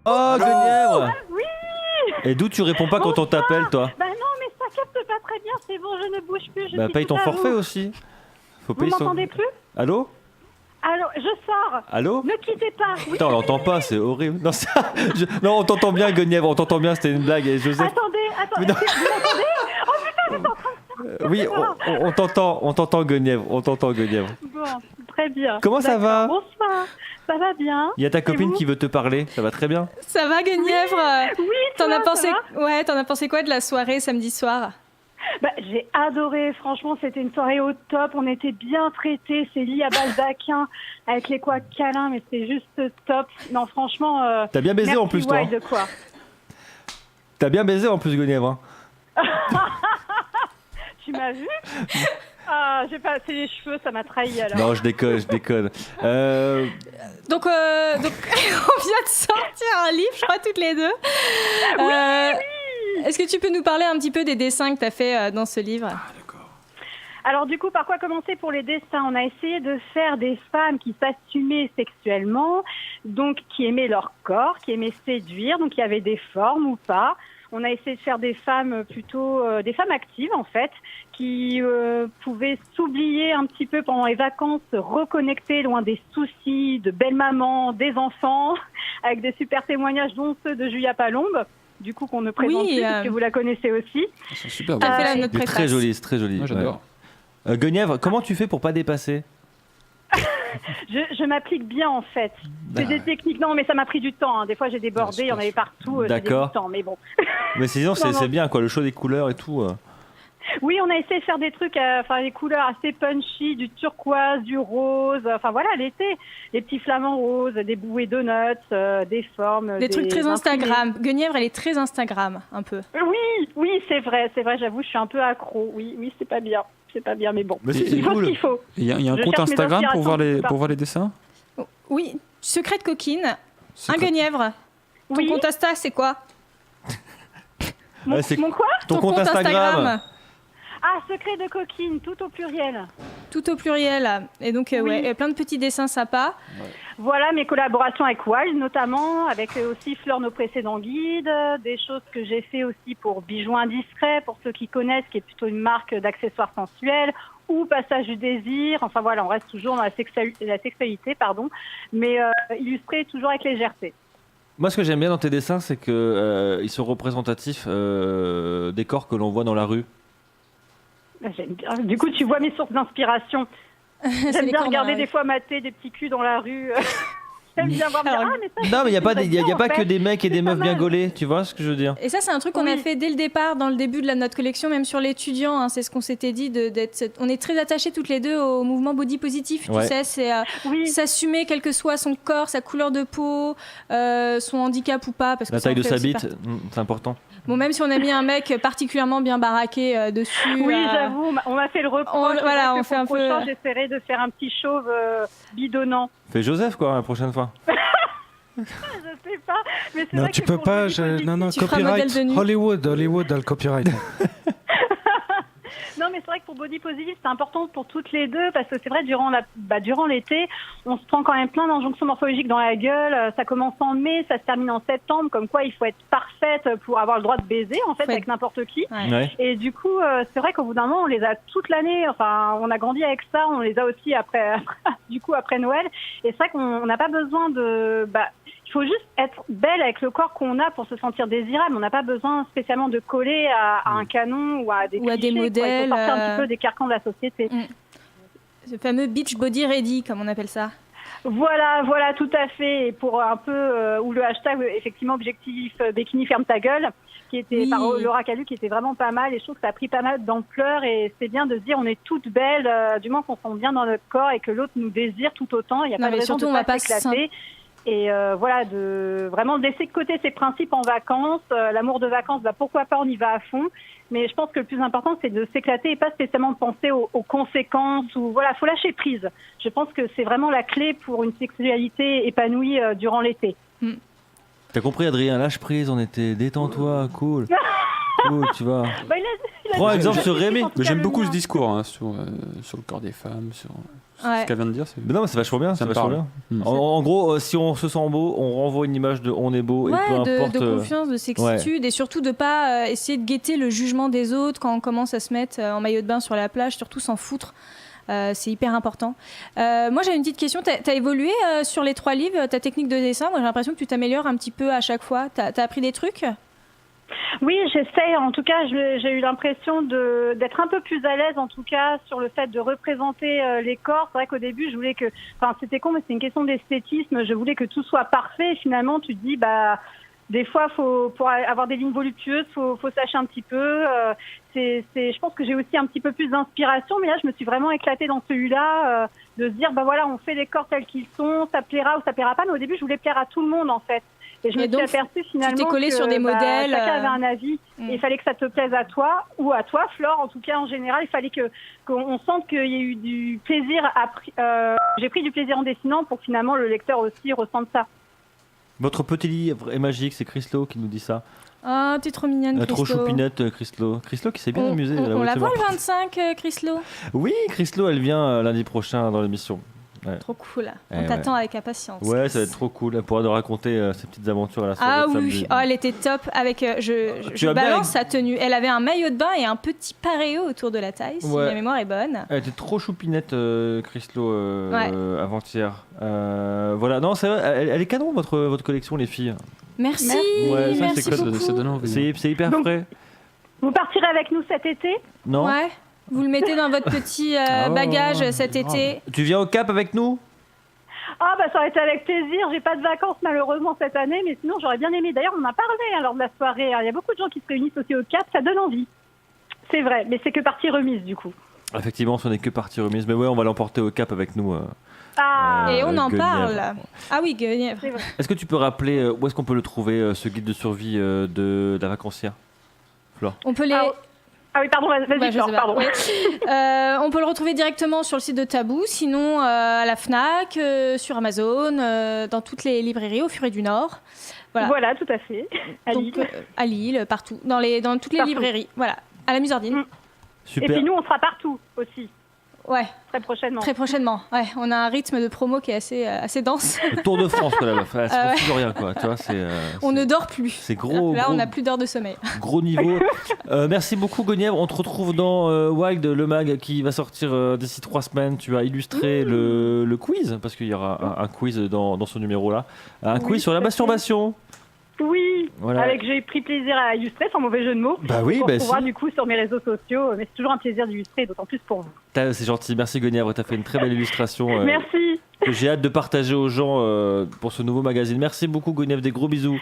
Oh, Guenièvre. Oui. Et d'où tu réponds pas quand on t'appelle, toi? Bah non, mais ça capte pas très bien, c'est bon, je ne bouge plus, je Bah, suis paye tout ton à forfait vous. aussi. Faut Vous payer son... m'entendez plus? Allô? Alors, je sors. Allô? Ne quittez pas. Oui. Putain, on l'entend pas, c'est horrible. Non, non, on t'entend bien, Guenièvre, on t'entend bien, c'était une blague. Et Joseph... Attendez, Mais non. vous m'entendez? Oh putain, j'étais en train de... Oui, on t'entend, Guenièvre, on t'entend, Guenièvre. Bon, très bien. Comment ça va? Bonsoir. Ça va bien. Il y a ta Et copine vous? qui veut te parler, ça va très bien? Ça va, Guenièvre? Oui, T'en toi, as pensé... ça va? Ouais, t'en as pensé quoi de la soirée samedi soir? Bah, j'ai adoré, franchement, c'était une soirée au top, on était bien traités, c'est lit à balzacien, avec les couacs câlins, mais c'était juste top. Non, franchement... T'as bien baisé merci en plus, toi. Wild, quoi. T'as bien baisé en plus, Guenièvre. Hein. Tu m'as vu? Ah, j'ai pas assez les cheveux, ça m'a trahi alors. Non, je déconne, je déconne. Donc, on vient de sortir un livre, je crois, toutes les deux. Est-ce que tu peux nous parler un petit peu des dessins que tu as fait dans ce livre? Alors du coup, par quoi commencer pour les dessins? On a essayé de faire des femmes qui s'assumaient sexuellement, donc qui aimaient leur corps, qui aimaient séduire, donc qui avaient des formes ou pas. On a essayé de faire des femmes plutôt, des femmes actives en fait, qui pouvaient s'oublier un petit peu pendant les vacances, se reconnecter loin des soucis, de belles mamans, des enfants, avec des super témoignages dont ceux de Julia Palombe, du coup qu'on ne présente plus, parce que vous la connaissez aussi. C'est super T'as fait la c'est note préface. très joli, c'est très joli. Moi, j'adore. Guenièvre, comment tu fais pour pas dépasser? Je m'applique bien en fait. C'est des techniques. Non, mais ça m'a pris du temps. Hein. Des fois, j'ai débordé, il y en avait partout. J'ai mis D'accord. du temps, mais bon. Mais sinon, Non, non. c'est bien, quoi, le choix des couleurs et tout. Oui, on a essayé de faire des trucs, enfin des couleurs assez punchy, du turquoise, du rose. Enfin voilà, l'été, les petits flamants roses, des bouées donuts, des formes, Des trucs très imprimés. Instagram. Guenièvre, elle est très Instagram, un peu. Oui, c'est vrai. J'avoue, je suis un peu accro. Oui, c'est pas bien. C'est pas bien, mais bon. Mais c'est Il faut cool. ce qu'il faut. Il y a un Je compte cherche mes Instagram pour voir inspirations, les dessins? Oui, secrète coquine. Un Secret- Guenièvre. Ton Oui. compte Insta, c'est quoi? Mon, Ouais, c'est- mon quoi? Ton compte Instagram. Ah, secret de coquine, tout au pluriel. Tout au pluriel. Et donc, Oui. ouais, plein de petits dessins sympas. Voilà mes collaborations avec Wild notamment, avec aussi Fleur nos précédents guides, des choses que j'ai fait aussi pour Bijoux Indiscrets, pour ceux qui connaissent, qui est plutôt une marque d'accessoires sensuels, ou Passage du désir. Enfin voilà, on reste toujours dans la sexualité, pardon, mais illustré toujours avec légèreté. Moi, ce que j'aime bien dans tes dessins, c'est que ils sont représentatifs des corps que l'on voit dans la rue. J'aime bien. Du coup, tu vois mes sources d'inspiration. C'est J'aime les bien corps dans la regarder rue. des fois mater des petits culs dans la rue. J'aime bien voir Alors, mais ça, Non, mais il n'y a pas, c'est y a bien, pas en que fait. des mecs et des C'est pas meufs bien mal. gaulés, tu vois ce que je veux dire? Et ça, c'est un truc qu'on a Oui. fait dès le départ, dans le début de notre collection, même sur l'étudiant. Hein, c'est ce qu'on s'était dit. On est très attachés toutes les deux au mouvement body positif. Ouais. Tu sais, c'est Oui. s'assumer quel que soit son corps, sa couleur de peau, son handicap ou pas. Parce que La ça taille en de fait sa aussi bite, partie. c'est important. Bon, même si on a mis un mec particulièrement bien baraqué dessus. Oui, j'avoue, on m'a fait le reproche. on- C'est voilà, vrai que on fait pour un le peu- prochain, j'essaierai de faire un petit chauve bidonnant. Fais Joseph, quoi, la prochaine fois. Je sais pas, mais c'est Non, vrai tu que peux pour pas. le body Non, Tu feras modèle copyright. de nu. Hollywood a le copyright. Non, mais c'est vrai que pour body positive, c'est important pour toutes les deux parce que c'est vrai durant l'été, on se prend quand même plein d'injonctions morphologiques dans la gueule. Ça commence en mai, ça se termine en septembre. Comme quoi, il faut être parfaite pour avoir le droit de baiser en fait Faut avec être- n'importe qui. Ouais. Ouais. Et du coup, c'est vrai qu'au bout d'un moment, on les a toute l'année. Enfin, on a grandi avec ça. On les a aussi après Noël. Et c'est vrai qu'on n'a pas besoin de. Il faut juste être belle avec le corps qu'on a pour se sentir désirable. On n'a pas besoin spécialement de coller à un canon ou à des Ou à des clichés, quoi. modèles, Il faut sortir un petit peu des carcans de la société. Ce fameux beach body ready, comme on appelle ça. Voilà, tout à fait. Et pour un peu, ou le hashtag, effectivement, objectif bikini ferme ta gueule, qui était Oui. par Laura Calu, qui était vraiment pas mal. Et je trouve que ça a pris pas mal d'ampleur. Et c'est bien de se dire, on est toutes belles, du moins qu'on se sent bien dans notre corps et que l'autre nous désire tout autant. Il n'y a Non, pas de mais raison surtout, de on va pas pas s'éclater. Et voilà, de vraiment laisser de côté ses principes en vacances. L'amour de vacances, pourquoi pas, on y va à fond. Mais je pense que le plus important, c'est de s'éclater et pas spécialement de penser aux conséquences. Ou voilà, faut lâcher prise. Je pense que c'est vraiment la clé pour une sexualité épanouie durant l'été. T'as compris, Adrien, lâche prise, on était détends-toi, cool. Cool, tu vois. Il a Prends dit- exemple sur Rémi. en tout Mais cas, j'aime le beaucoup mien. ce discours hein, sur le corps des femmes, sur ce qu'elle vient de dire. Mais non, mais c'est vachement bien. Ça C'est me vachement parle. bien. En gros, si on se sent beau, on renvoie une image de on est beau et peu importe. De confiance, de sexitude et surtout de pas essayer de guetter le jugement des autres quand on commence à se mettre en maillot de bain sur la plage, surtout s'en foutre. C'est hyper important. Moi, j'ai une petite question. T'as évolué sur les 3 livres, ta technique de dessin. Moi, j'ai l'impression que tu t'améliores un petit peu à chaque fois. T'as appris des trucs ? Oui, j'essaie. En tout cas, j'ai eu l'impression d'être un peu plus à l'aise, en tout cas, sur le fait de représenter les corps. C'est vrai qu'au début, je voulais que, enfin, c'était con, mais c'est une question d'esthétisme. Je voulais que tout soit parfait. Et finalement, tu te dis, des fois, pour avoir des lignes voluptueuses, faut sâcher un petit peu. Je pense que j'ai aussi un petit peu plus d'inspiration, mais là, je me suis vraiment éclatée dans celui-là, de se dire, voilà, on fait les corps tels qu'ils sont, ça plaira ou ça plaira pas. Mais au début, je voulais plaire à tout le monde, en fait. Et je me suis aperçue finalement tu t'es collé sur des modèles. Chacun avait un avis. Et il fallait que ça te plaise à toi ou à toi, Flore. En tout cas, en général, il fallait qu'on sente qu'il y a eu du plaisir. J'ai pris du plaisir en dessinant pour que finalement le lecteur aussi ressente ça. Votre petit livre est magique, c'est Chrislo qui nous dit ça. Oh, t'es trop mignonne, Chrislo. Trop choupinette, Chrislo. Chrislo qui s'est bien amusé. On la voit le 25, Chrislo. Oui, Chrislo, elle vient lundi prochain dans l'émission. Ouais. Trop cool. On t'attend avec impatience. Ouais, ça va être trop cool. Elle pourra nous raconter ses petites aventures à la soirée. Ah oui, elle était top. Avec, je balance sa tenue. Elle avait un maillot de bain et un petit paréo autour de la taille, si ma mémoire est bonne. Elle était trop choupinette, Chrislo, avant-hier. Voilà, non, c'est vrai, elle est canon, votre collection, les filles. Merci. Ouais, ça, merci beaucoup. Ça donne envie. C'est hyper frais. Vous partirez avec nous cet été ? Non. Ouais. Vous le mettez dans votre petit bagage cet été. Tu viens au Cap avec nous ? Ah ça aurait été avec plaisir. J'ai pas de vacances malheureusement cette année, mais sinon j'aurais bien aimé. D'ailleurs, on en a parlé lors de la soirée. Il y a beaucoup de gens qui se réunissent aussi au Cap, ça donne envie. C'est vrai, mais c'est que partie remise du coup. Effectivement, ce n'est que partie remise, mais ouais, on va l'emporter au Cap avec nous. Et on en Guenièvre. parle. Ah oui, Guenièvre. Est-ce que tu peux rappeler où est-ce qu'on peut le trouver, ce guide de survie de la vacancière, Flore ? On peut les... Ah oui, pardon, vas-y, Flore, pardon. Oui. On peut le retrouver directement sur le site de Tabou, sinon à la FNAC, sur Amazon, dans toutes les librairies au Furet du Nord. Voilà, tout à fait. À Lille, partout, dans toutes les librairies. Voilà, à la Musardine. Super. Et puis nous, on sera partout aussi. Ouais. Très prochainement. Très prochainement. Ouais, on a un rythme de promo qui est assez dense. Le Tour de France, quoi, là. Elle se refuse de rien, quoi. Tu vois, on ne dort plus. C'est gros. Là, on n'a plus d'heures de sommeil. Gros niveau. Merci beaucoup, Guenièvre. On te retrouve dans Wild, le mag qui va sortir d'ici 3 semaines. Tu as illustré le quiz, parce qu'il y aura un quiz dans ce numéro-là. Un quiz sur la masturbation. Oui, j'ai pris plaisir à illustrer, sans mauvais jeu de mots. Bah oui, on pourra du coup sur mes réseaux sociaux, mais c'est toujours un plaisir d'illustrer, d'autant plus pour vous. C'est gentil, merci Guenièvre, t'as fait une très belle illustration. Merci. Que j'ai hâte de partager aux gens pour ce nouveau magazine. Merci beaucoup Guenièvre, des gros bisous.